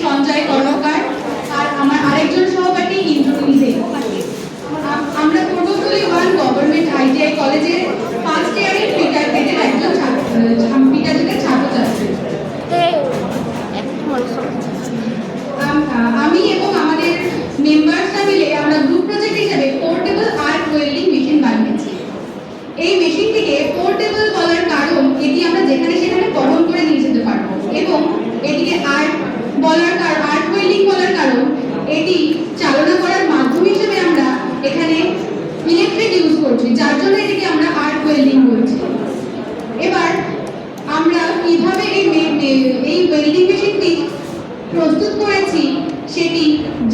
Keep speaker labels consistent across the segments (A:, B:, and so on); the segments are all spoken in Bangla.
A: সঞ্জয় কর্মকার আর আমার আরেকজন সহপাঠী ইন্দ্র নিজে। আমরা পূর্বস্থলী 1 গভর্নমেন্ট আইটিআই কলেজের ফার্স্ট ইয়ারের ফিটার পেটের একজন ছাত্রছাত্রী। আমি এবং আমাদের মেম্বারসরা মিলে আমরা গ্রুপ প্রজেক্ট হিসেবে পোর্টেবল আর্ট ওয়েল্ডিং মেশিন বানিয়েছি। এই মেশিনটিকে পোর্টেবল বলার কারণ এটি আমরা যেখানে সেখানে বহন করে নিয়ে যেতে পারবো, এবং এটিকে আর্ট ওয়েল্ডিং বলার কারণ এটি চালনা করার মাধ্যম হিসেবে আমরা এখানে ইলেকট্রিক ইউজ করছি, যার জন্য এটিকে আমরা আর্ট ওয়েল্ডিং বলছি। এবার আমরা কিভাবে এই ওয়েল্ডিং মেশিনটি প্রস্তুত করেছি সেটি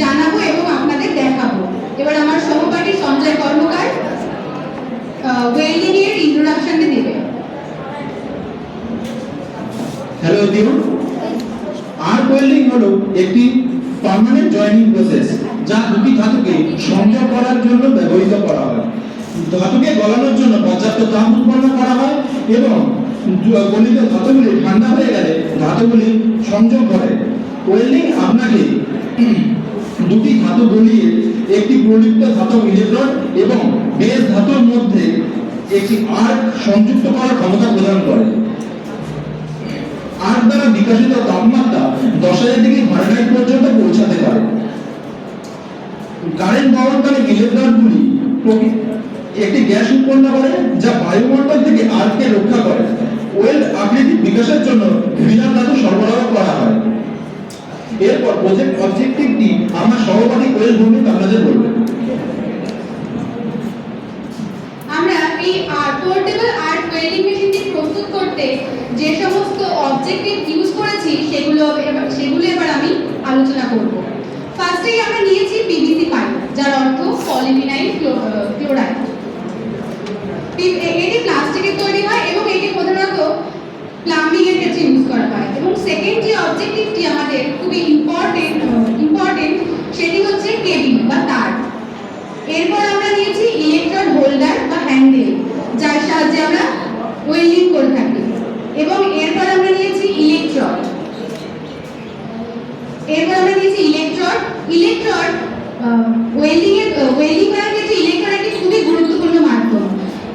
A: জানাবো এবং আপনাদের দেখাবো। এবার আমার সহপাঠী সঞ্জয় কর্মকার ওয়েল্ডিং এর ইন্ট্রোডাকশনটা দেবে।
B: হ্যালো এভরিওয়ান, আর্ক ওয়েল্ডিং হলো একটি পার্মানেন্ট জয়েনিং প্রসেস যা দুটি ধাতুকে সংযোগ করার জন্য ব্যবহৃত করা হয়। ধাতুকে গলানোর জন্য পর্যাপ্ত তাপ উৎপন্ন করা হয় এবং গলিত ধাতুগুলি ঠান্ডা হয়ে গেলে ধাতুগুলি সংযোগ করে। ওয়েল্ডিং আপনাকে দুটি ধাতু গলিয়ে একটি প্রলিপ্ত ধাতব ইলেকট্রোড এবং বেস ধাতুর মধ্যে একটি আর্ক সংযুক্ত করার ক্ষমতা প্রদান করে। আর্ক দ্বারা বিকশিত তাপমাত্রা 10,000 ডিগ্রি ফারেনহাইট পর্যন্ত পৌঁছাতে পারে। কারেন্ট বহনকারী ইলেকট্রোডগুলি একটি গ্যাস উৎপন্ন করে যা বায়ুমণ্ডল থেকে আর্ককে রক্ষা করে। ওয়েল্ড আকৃতির বিকাশের জন্য ফিলার ধাতু সরবরাহ করা হয়। এরপর প্রজেক্ট অবজেক্টিভটি আমার সহপাঠী ওয়েল্ড ভূমি আপনাদের বলবেন।
A: আমরা এই পোর্টেবল আর্ট ওয়েল্ডিং মেশিনটি প্রস্তুত করতে যে সমস্ত অবজেক্টিভ ইউজ করেছি সেগুলো এবার আমি আলোচনা করব। ফার্স্টেই আমরা নিয়েছি পিভিসি পাইপ, যার অর্থ পলিভিনাইল ক্লোরাইড। এটি প্লাস্টিকের তৈরি হয় এবং এটি প্রধানত প্লাম্বিং এর ক্ষেত্রে ইউজ করা হয়। এবং সেকেন্ড যে অবজেক্টিভটি আমাদের খুবই ইম্পর্টেন্ট সেটি হচ্ছে কেবিল বা তার। এরপর আমরা নিয়েছি ইলেকট্রোড হোল্ডার বা হ্যান্ডেল, যার সাহায্যে আমরা ওয়েল্ডিং করে থাকি। এবং এরপর আমরা নিয়েছি ইলেকট্রোড ওয়েল্ডিং করার ক্ষেত্রে ইলেকট্রোড একটি খুবই গুরুত্বপূর্ণ মাধ্যম।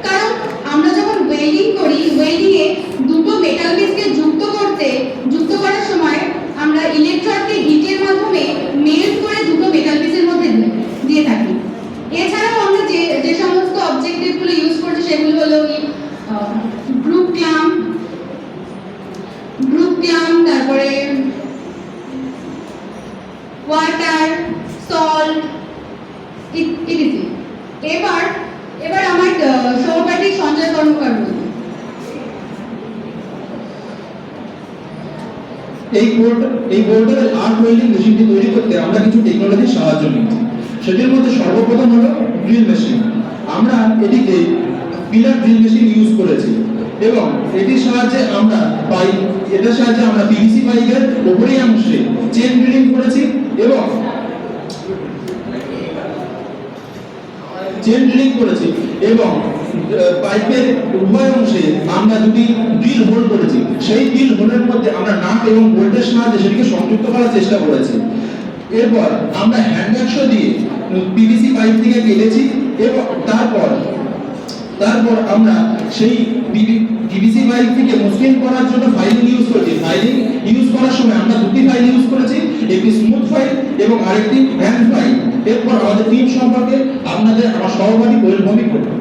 A: কারণ আমরা যখন ওয়েল্ডিং করি, ওয়েল্ডিং এ দুটো মেটাল পিসকে যুক্ত করার সময় আমরা ইলেকট্রোডকে হিটের মাধ্যমে মেল্ট করে দুটো মেটাল পিসের মধ্যে দিয়ে থাকি। এছাড়াও আমরা যে সমস্ত অবজেক্টিভগুলো ইউজ করছি সেগুলো হলো গ্রুপ ক্ল্যাম্প, তারপরে ওয়াটার, সল্ট ইত্যাদি। এবার আমার সহপাঠী সঞ্জয় কর্মকার বলবেন।
B: এই পোর্টেবল আর্ক ওয়েল্ডিং মেশিনটি তৈরি করতে আমরা কিছু টেকনোলজির সাহায্য নিচ্ছি। সেটির মধ্যে সর্বপ্রথম হলো ড্রিল মেশিন। আমরা এটিকে পিলার ড্রিল মেশিন ইউজ করেছি এবং এটার সাহায্যে আমরা পিভিসি পাইপের উপরের অংশে চেন ড্রিলিং করেছি এবং পাইপের উভয় অংশে আমরা দুটি ড্রিল হোল করেছি। সেই ড্রিল হোলের মধ্যে আমরা নাট এবং বোল্টের সাহায্যে সেটিকে সংযুক্ত করার চেষ্টা করেছি। এরপর আমরা হ্যান্ড অ্যাক্সো দিয়ে পিভিসি পাইপ থেকে কেটেছি এবং তারপর আমরা সেই পিভিসি পাইপ থেকে মসৃণ করার জন্য ফাইলিং ইউজ করেছি। ফাইলিং ইউজ করার সময় আমরা দুটি ফাইল ইউজ করেছি, একটি স্মুথ ফাইল এবং আরেকটি হ্যান্ড ফাইল। এরপর আমাদের টিম সম্পর্কে আমার সহপাঠী ওয়েল্ড ভূমি করবে।